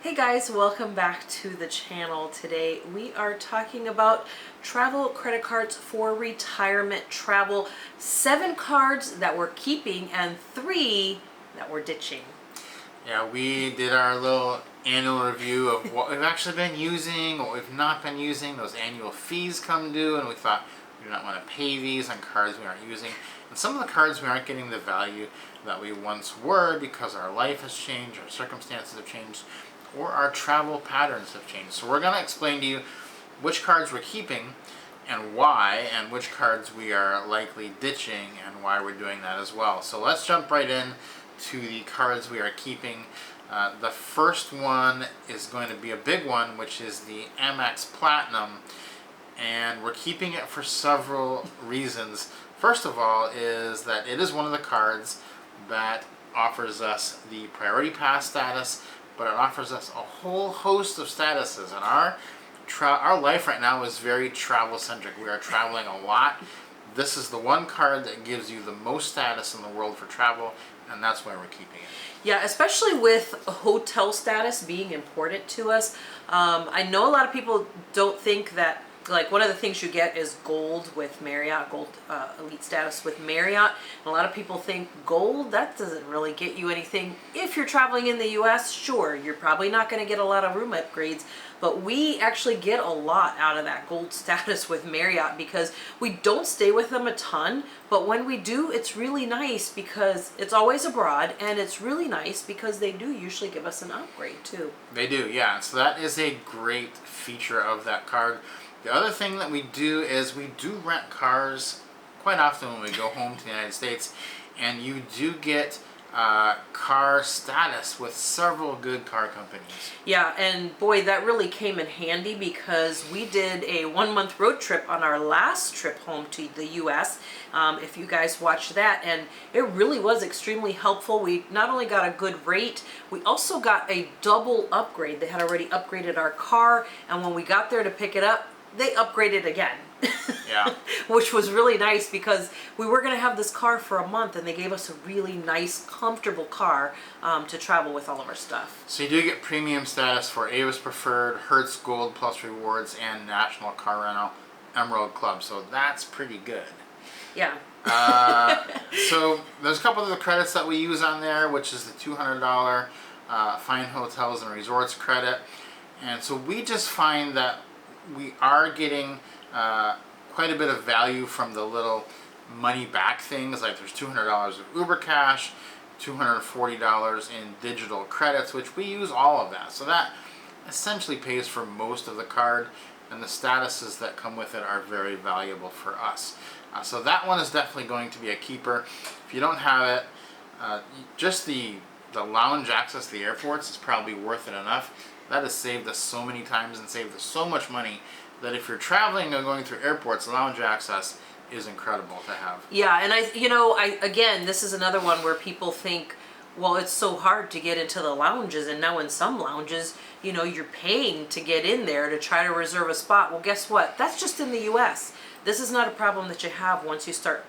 Hey guys, welcome back to the channel. Today we are talking about travel credit cards for retirement travel. 7 cards that we're keeping and 3 that we're ditching. Yeah, we did our little annual review of what we've actually been using, what we've not been using. Those annual fees come due, and we thought we do not want to pay these on cards we aren't using. And some of the cards we aren't getting the value that we once were because our life has changed, our circumstances have changed, or our travel patterns have changed. So we're going to explain to you which cards we're keeping and why, and which cards we are likely ditching and why we're doing that as well. So let's jump right in to the cards we are keeping. The first one is going to be a big one, which is the Amex Platinum, and we're keeping it for several reasons. First of all is that it is one of the cards that offers us the priority pass status, but it offers us a whole host of statuses, and our life right now is very travel centric. We are traveling a lot. This is the one card that gives you the most status in the world for travel, and that's why we're keeping it. Yeah, especially with hotel status being important to us. I know a lot of people don't think that, like, one of the things you get is gold with Marriott, gold elite status with Marriott. And a lot of people think gold, that doesn't really get you anything. If you're traveling in the US, sure, you're probably not going to get a lot of room upgrades, but we actually get a lot out of that gold status with Marriott because we don't stay with them a ton, but when we do, it's really nice because it's always abroad, and it's really nice because they do usually give us an upgrade too. They do, yeah. So that is a great feature of that card. The other thing that we do is we do rent cars quite often when we go home to the United States, and you do get car status with several good car companies. Yeah, and boy, that really came in handy because we did a 1-month road trip on our last trip home to the US. If you guys watched that, and it really was extremely helpful. We not only got a good rate, we also got a double upgrade. They had already upgraded our car, and when we got there to pick it up, they upgraded again. Yeah. Which was really nice because we were going to have this car for a month, and they gave us a really nice, comfortable car to travel with all of our stuff. So you do get premium status for Avis Preferred, Hertz Gold Plus Rewards, and National Car Rental Emerald Club. So that's pretty good. Yeah. So there's a couple of the credits that we use on there, which is the $200 Fine Hotels and Resorts credit. And so we just find that we are getting quite a bit of value from the little money back things, like there's $200 of Uber Cash, $240 in digital credits, which we use all of that. So that essentially pays for most of the card, and the statuses that come with it are very valuable for us. So that one is definitely going to be a keeper. If you don't have it, just the lounge access to the airports is probably worth it enough. That has saved us so many times and saved us so much money that if you're traveling and going through airports, lounge access is incredible to have. Yeah, and again, this is another one where people think, well, it's so hard to get into the lounges, and now in some lounges, you're paying to get in there to try to reserve a spot. Well, guess what? That's just in the US. This is not a problem that you have once you start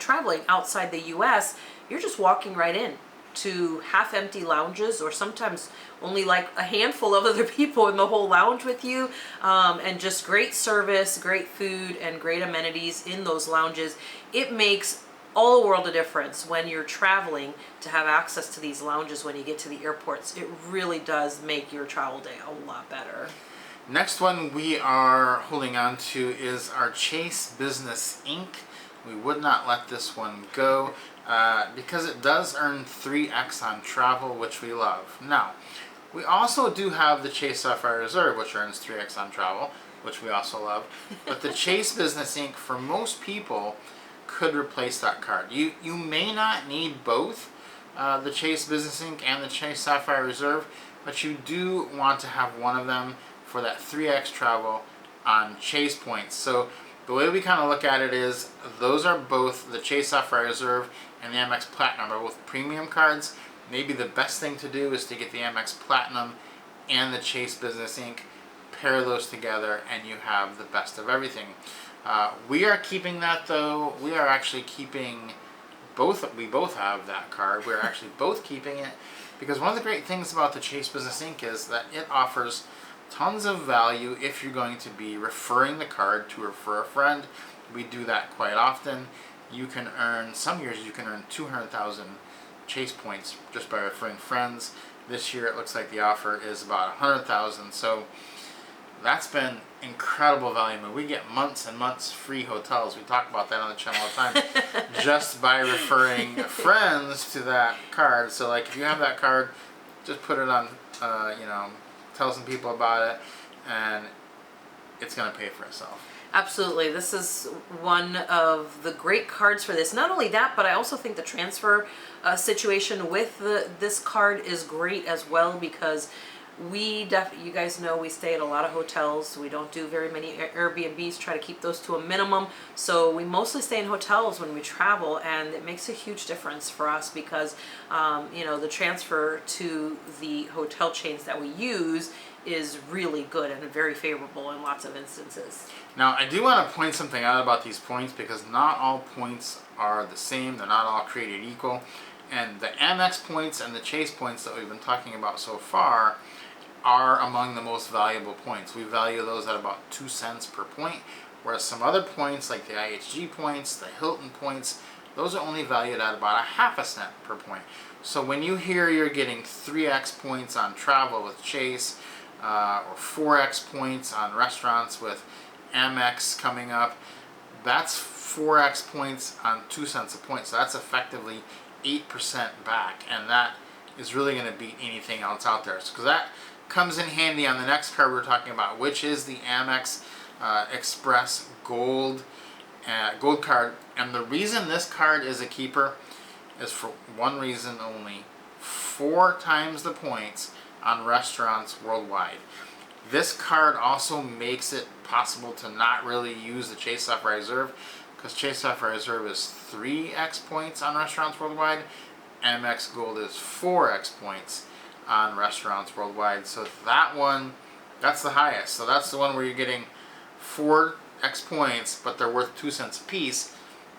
traveling outside the US. You're just walking right in to half-empty lounges, or sometimes only like a handful of other people in the whole lounge with you, and just great service, great food, and great amenities in those lounges. It makes all the world a difference when you're traveling to have access to these lounges when you get to the airports. It really does make your travel day a lot better. Next one we are holding on to is our Chase Business Inc. We would not let this one go because it does earn 3x on travel, which we love. Now, we also do have the Chase Sapphire Reserve, which earns 3x on travel, which we also love. But the Chase Business Inc., for most people, could replace that card. You may not need both the Chase Business Inc. and the Chase Sapphire Reserve, but you do want to have one of them for that 3x travel on Chase points. So the way we kind of look at it is those are both, the Chase Sapphire Reserve and the Amex Platinum are both premium cards. Maybe the best thing to do is to get the Amex Platinum and the Chase Business Inc., pair those together, and you have the best of everything. We are keeping that, though. We are actually keeping both. We both have that card. We're actually both keeping it, Because one of the great things about the Chase Business Inc. is that it offers tons of value if you're going to be referring the card to refer a friend. We do that quite often. You can earn, some years you can earn 200,000 Chase points just by referring friends. This year it looks like the offer is about 100,000. So that's been incredible value. I mean, we get months and months free hotels. We talk about that on the channel all the time. Just by referring friends to that card. So like if you have that card, just put it on, tell some people about it, and it's going to pay for itself. Absolutely. This is one of the great cards for this. Not only that, but I also think the transfer situation with this card is great as well, because you guys know we stay at a lot of hotels. We don't do very many Airbnbs, try to keep those to a minimum. So we mostly stay in hotels when we travel, and it makes a huge difference for us because, the transfer to the hotel chains that we use is really good and very favorable in lots of instances. Now, I do want to point something out about these points, because not all points are the same. They're not all created equal. And the Amex points and the Chase points that we've been talking about so far are among the most valuable points. We value those at about 2 cents per point, whereas some other points like the IHG points, the Hilton points, those are only valued at about a half a cent per point. So when you hear you're getting 3x points on travel with Chase, or 4x points on restaurants with Amex coming up, that's 4x points on 2 cents a point. So that's effectively 8% back, and that is really going to beat anything else out there. Because that comes in handy on the next card we're talking about, which is the Amex Express Gold card. And the reason this card is a keeper is for one reason only: 4 times the points on restaurants worldwide. This card also makes it possible to not really use the Chase Sapphire Reserve, because Chase Sapphire Reserve is 3x points on restaurants worldwide. Amex Gold is 4x points on restaurants worldwide. So that one, that's the highest. So that's the one where you're getting 4x points, but they're worth 2 cents a piece.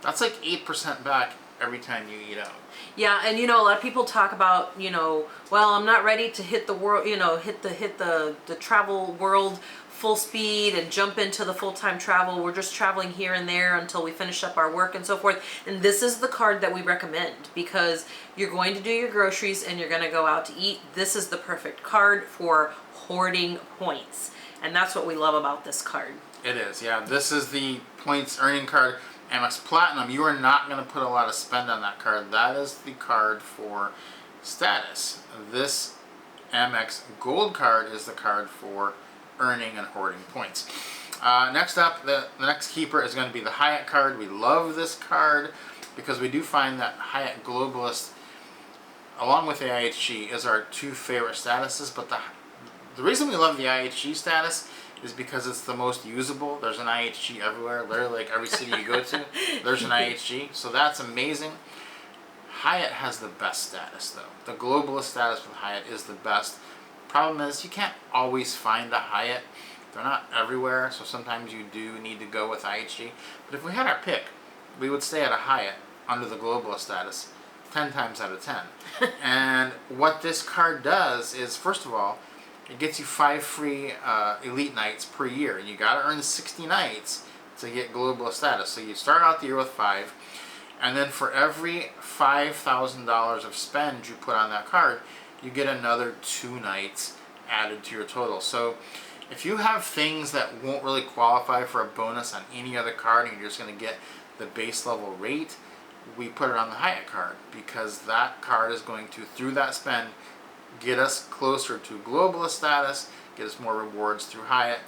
That's like 8% back every time you eat out. Yeah, and a lot of people talk about, well, I'm not ready to hit the world, hit the travel world full speed and jump into the full-time travel. We're just traveling here and there until we finish up our work and so forth. And this is the card that we recommend, because you're going to do your groceries and you're going to go out to eat. This is the perfect card for hoarding points. And that's what we love about this card. It is, yeah. This is the points earning card. Amex Platinum, you are not going to put a lot of spend on that card. That is the card for status. This Amex Gold card is the card for earning and hoarding points. Next up, the next keeper is going to be the Hyatt card. We love this card because we do find that Hyatt Globalist, along with the IHG, is our 2 favorite statuses. But the reason we love the IHG status is because it's the most usable. There's an IHG everywhere. Literally, like every city you go to, there's an IHG. So that's amazing. Hyatt has the best status, though. The Globalist status with Hyatt is the best. Problem is, you can't always find a Hyatt. They're not everywhere, so sometimes you do need to go with IHG. But if we had our pick, we would stay at a Hyatt under the Globalist status 10 times out of 10. And what this card does is, first of all, it gets you 5 free elite nights per year. And you got to earn 60 nights to get Globalist status. So you start out the year with 5, and then for every $5,000 of spend you put on that card, you get another 2 nights added to your total. So if you have things that won't really qualify for a bonus on any other card and you're just going to get the base level rate, we put it on the Hyatt card, because that card is going to, through that spend, get us closer to Globalist status, get us more rewards through Hyatt,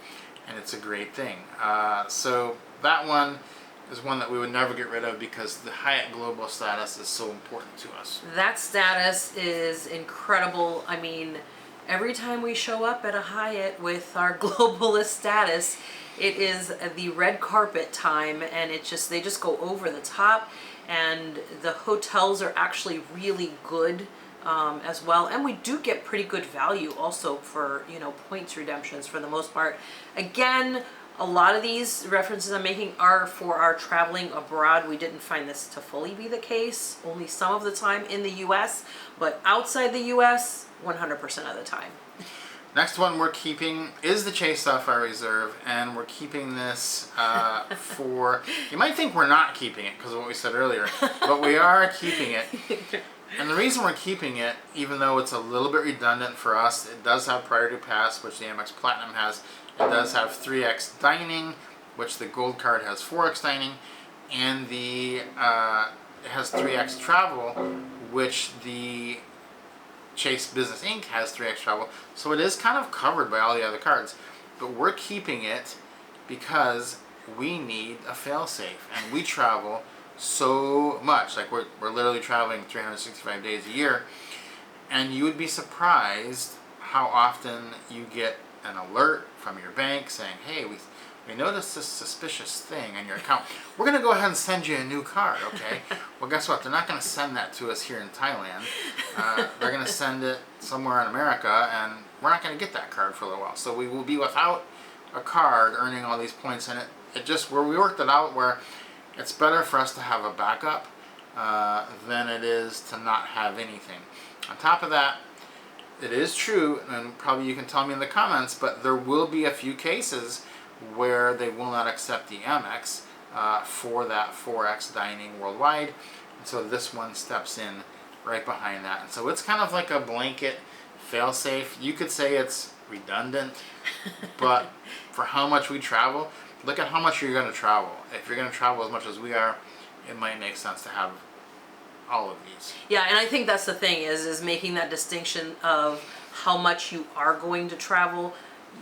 and it's a great thing. So that one is one that we would never get rid of, because the Hyatt Global status is so important to us. That status is incredible. I mean, every time we show up at a Hyatt with our Globalist status, it is the red carpet time, and they just go over the top, and the hotels are actually really good as well, and we do get pretty good value also for points redemptions for the most part. Again, A lot of these references I'm making are for our traveling abroad. We didn't find this to fully be the case, only some of the time in the US, but outside the US, 100% of the time. Next one we're keeping is the Chase Sapphire Reserve, and we're keeping this for, you might think we're not keeping it because of what we said earlier, but we are keeping it. And the reason we're keeping it, even though it's a little bit redundant for us, it does have Priority Pass, which the Amex Platinum has. It does have 3x dining, which the Gold Card has 4x dining, and it has 3x travel, which the Chase Business Inc. has 3x travel. So it is kind of covered by all the other cards. But we're keeping it because we need a fail-safe, and we travel so much. Like we're literally traveling 365 days a year, and you would be surprised how often you get an alert from your bank saying, hey, we noticed this suspicious thing on your account. We're going to go ahead and send you a new card, okay? Well, guess what? They're not going to send that to us here in Thailand. They're going to send it somewhere in America, and we're not going to get that card for a little while. So we will be without a card earning all these points, and it just, where we worked it out where it's better for us to have a backup than it is to not have anything. On top of that, it is true, and probably you can tell me in the comments, but there will be a few cases where they will not accept the Amex for that 4x dining worldwide. And so this one steps in right behind that. And so it's kind of like a blanket fail-safe. You could say it's redundant, but for how much we travel, look at how much you're going to travel. If you're going to travel as much as we are, it might make sense to have all of these. Yeah, and I think that's the thing is making that distinction of how much you are going to travel.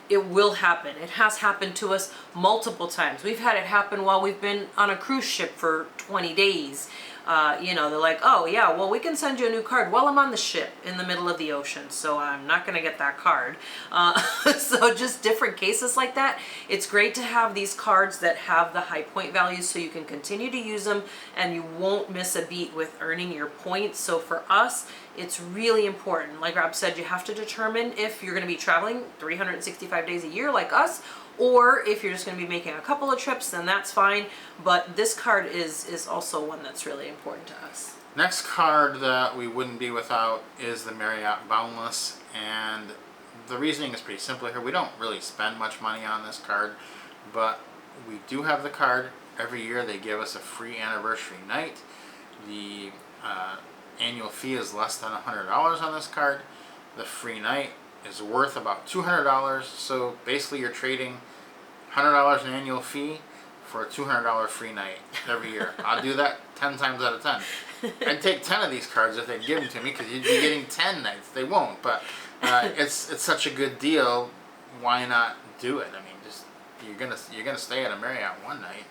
It will happen. It has happened to us multiple times. We've had it happen while we've been on a cruise ship for 20 days. They're like, oh yeah, well we can send you a new card while I'm on the ship in the middle of the ocean, so I'm not going to get that card. So just different cases like that. It's great to have these cards that have the high point values so you can continue to use them and you won't miss a beat with earning your points. So for us, it's really important. Like Rob said, you have to determine if you're going to be traveling 365 days a year like us, or if you're just going to be making a couple of trips, then that's fine. But this card is also one that's really important to us. Next card that we wouldn't be without is the Marriott Boundless, and the reasoning is pretty simple here. We don't really spend much money on this card, but we do have the card. Every year they give us a free anniversary night. The annual fee is less than $100 on this card. The free night is worth about $200, so basically you're trading $100 an annual fee for a $200 free night every year. I'll do that 10 times out of 10. I'd take 10 of these cards if they'd give them to me, because you'd be getting 10 nights. They won't, but it's such a good deal. Why not do it? I mean, just you're gonna stay at a Marriott one night,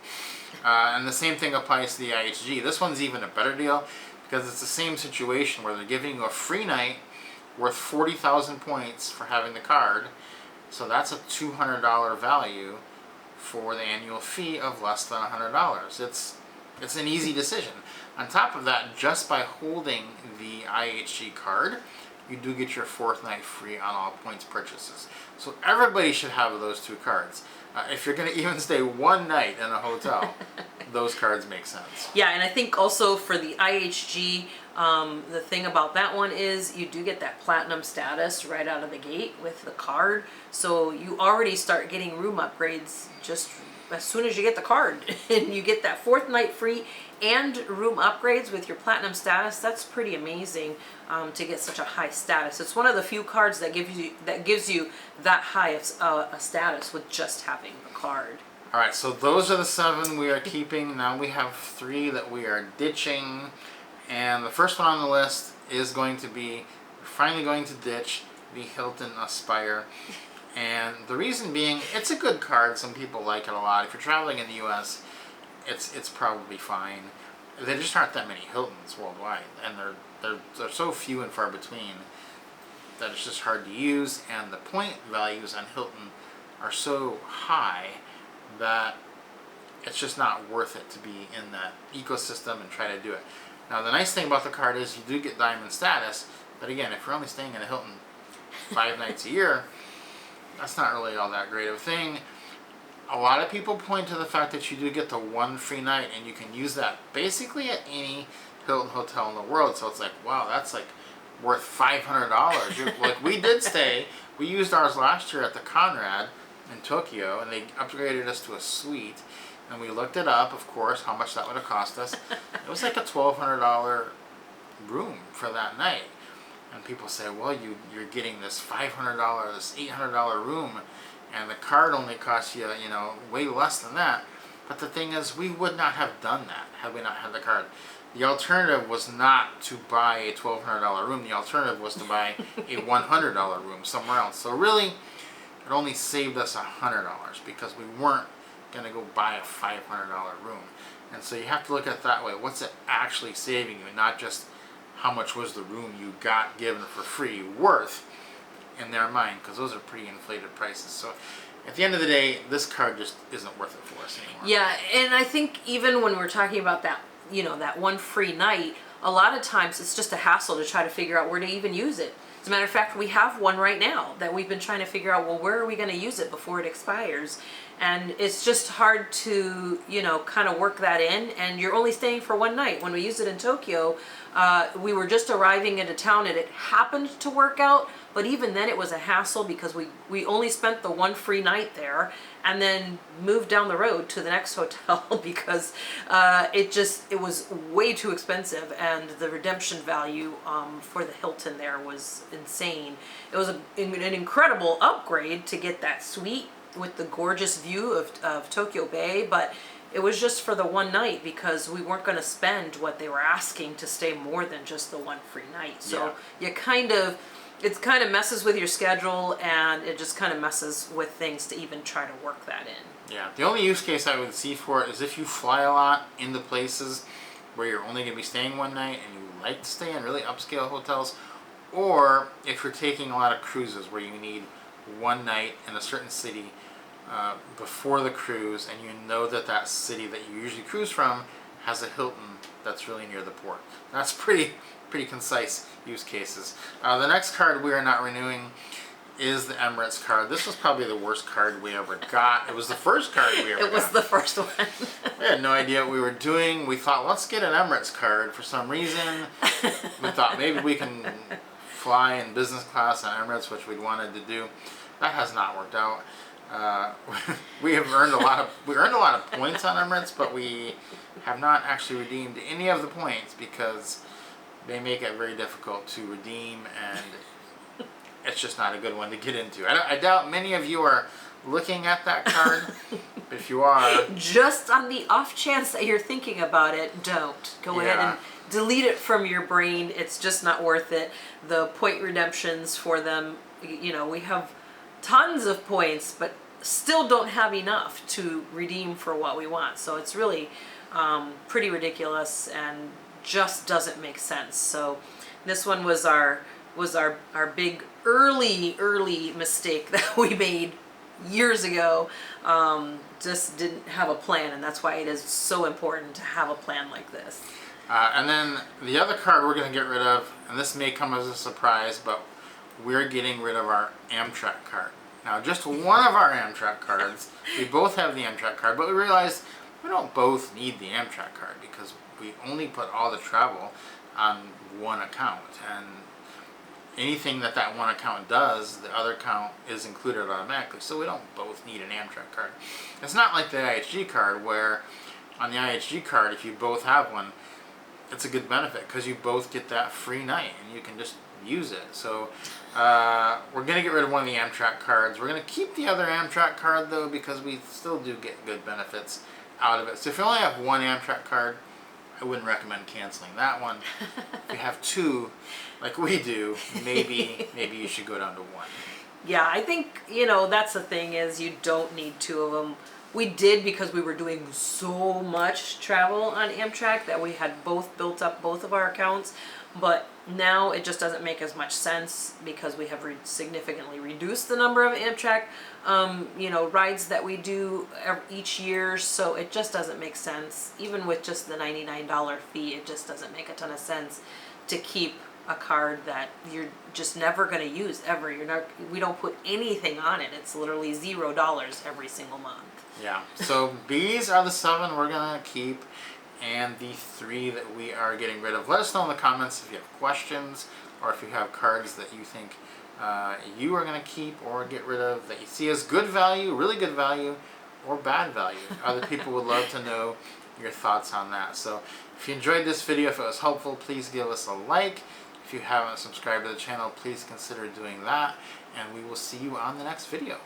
and the same thing applies to the IHG. This one's even a better deal because it's the same situation where they're giving you a free night worth 40,000 points for having the card. So that's a $200 value for the annual fee of less than $100. It's an easy decision. On top of that, just by holding the IHG card, you do get your fourth night free on all points purchases. So everybody should have those two cards. If you're going to even stay one night in a hotel, those cards make sense. Yeah, and I think also for the IHG, the thing about that one is you do get that platinum status right out of the gate with the card. So you already start getting room upgrades just as soon as you get the card. And you get that fourth night free and room upgrades with your platinum status. That's pretty amazing to get such a high status. It's one of the few cards that gives you that high of a status with just having the card. All right, so those are the 7 we are keeping. Now we have 3 that we are ditching. And the first one on the list is going to be, we're finally going to ditch the Hilton Aspire. And the reason being, it's a good card. Some people like it a lot. If you're traveling in the US, it's probably fine. There just aren't that many Hiltons worldwide, and they're so few and far between that it's just hard to use, and the point values on Hilton are so high that it's just not worth it to be in that ecosystem and try to do it. Now the nice thing about the card is you do get diamond status, but again, if you're only staying in a Hilton 5 nights a year, that's not really all that great of a thing. a lot of people point to the fact that you do get the one free night, and you can use that basically at any Hilton hotel in the world. So it's like, wow, that's like worth $500. Like we did stay, we used ours last year at the Conrad in Tokyo, and they upgraded us to a suite. And we looked it up, of course, how much that would have cost us. It was like a $1,200 room for that night. And people say, well, you're getting this $500, this $800 room, and the card only costs you, way less than that. But the thing is, we would not have done that had we not had the card. The alternative was not to buy a $1,200 room. The alternative was to buy a $100 room somewhere else. So really, it only saved us $100 because we weren't going to go buy a $500 room. And so you have to look at it that way. What's it actually saving you, not just how much was the room you got given for free worth in their mind, because those are pretty inflated prices. So at the end of the day, this card just isn't worth it for us anymore. Yeah, and I think even when we're talking about that, that one free night, a lot of times it's just a hassle to try to figure out where to even use it. As a matter of fact, we have one right now that we've been trying to figure out, well, where are we going to use it before it expires? And it's just hard to, kind of work that in. And you're only staying for one night. When we used it in Tokyo, we were just arriving into town and it happened to work out. But even then it was a hassle because we only spent the one free night there and then moved down the road to the next hotel because it was way too expensive, and the redemption value for the Hilton there was insane. It was an incredible upgrade to get that suite with the gorgeous view of Tokyo Bay, but it was just for the one night because we weren't going to spend what they were asking to stay more than just the one free night. So it kind of messes with your schedule, and it just kind of messes with things to even try to work that in. Yeah, the only use case I would see for it is if you fly a lot into places where you're only going to be staying one night and you like to stay in really upscale hotels, or if you're taking a lot of cruises where you need one night in a certain city before the cruise, and you know that city that you usually cruise from has a Hilton that's really near the port. That's pretty concise use cases. The next card we are not renewing is the Emirates card. This was probably the worst card we ever got. It was the first card we ever got. It was the first one. We had no idea what we were doing. We thought, let's get an Emirates card for some reason. We thought maybe we can fly in business class on Emirates, which we'd wanted to do. That has not worked out. We have earned a lot of points on Emirates, but we have not actually redeemed any of the points because they make it very difficult to redeem, and it's just not a good one to get into. I doubt many of you are looking at that card, but if you are, just on the off chance that you're thinking about it, don't. Go ahead and delete it from your brain. It's just not worth it. The point redemptions for them, we have tons of points, but still don't have enough to redeem for what we want. So it's really pretty ridiculous and just doesn't make sense. So this one was our big early mistake that we made years ago. Just didn't have a plan, and that's why it is so important to have a plan like this. And then the other card we're going to get rid of, and this may come as a surprise, but we're getting rid of our Amtrak card. Now, just one of our Amtrak cards, we both have the Amtrak card, but we realized we don't both need the Amtrak card because we only put all the travel on one account, and anything that one account does, the other account is included automatically, so we don't both need an Amtrak card. It's not like the IHG card where on the IHG card, if you both have one, it's a good benefit because you both get that free night and you can just use it. So we're going to get rid of one of the Amtrak cards. We're going to keep the other Amtrak card though because we still do get good benefits out of it. So if you only have one Amtrak card, I wouldn't recommend canceling that one. If you have two, like we do, maybe you should go down to one. Yeah, I think, that's the thing is you don't need two of them. We did because we were doing so much travel on Amtrak that we had both built up both of our accounts. But now it just doesn't make as much sense because we have significantly reduced the number of Amtrak, rides that we do each year. So it just doesn't make sense. Even with just the $99 fee, it just doesn't make a ton of sense to keep a card that you're just never going to use ever. We don't put anything on it. It's literally $0 every single month. Yeah. So these are the 7 we're gonna keep, and the 3 that we are getting rid of. Let us know in the comments if you have questions, or if you have cards that you think you are gonna keep or get rid of, that you see as good value, really good value, or bad value. Other people would love to know your thoughts on that. So if you enjoyed this video, if it was helpful, please give us a like. If you haven't subscribed to the channel, please consider doing that, and we will see you on the next video.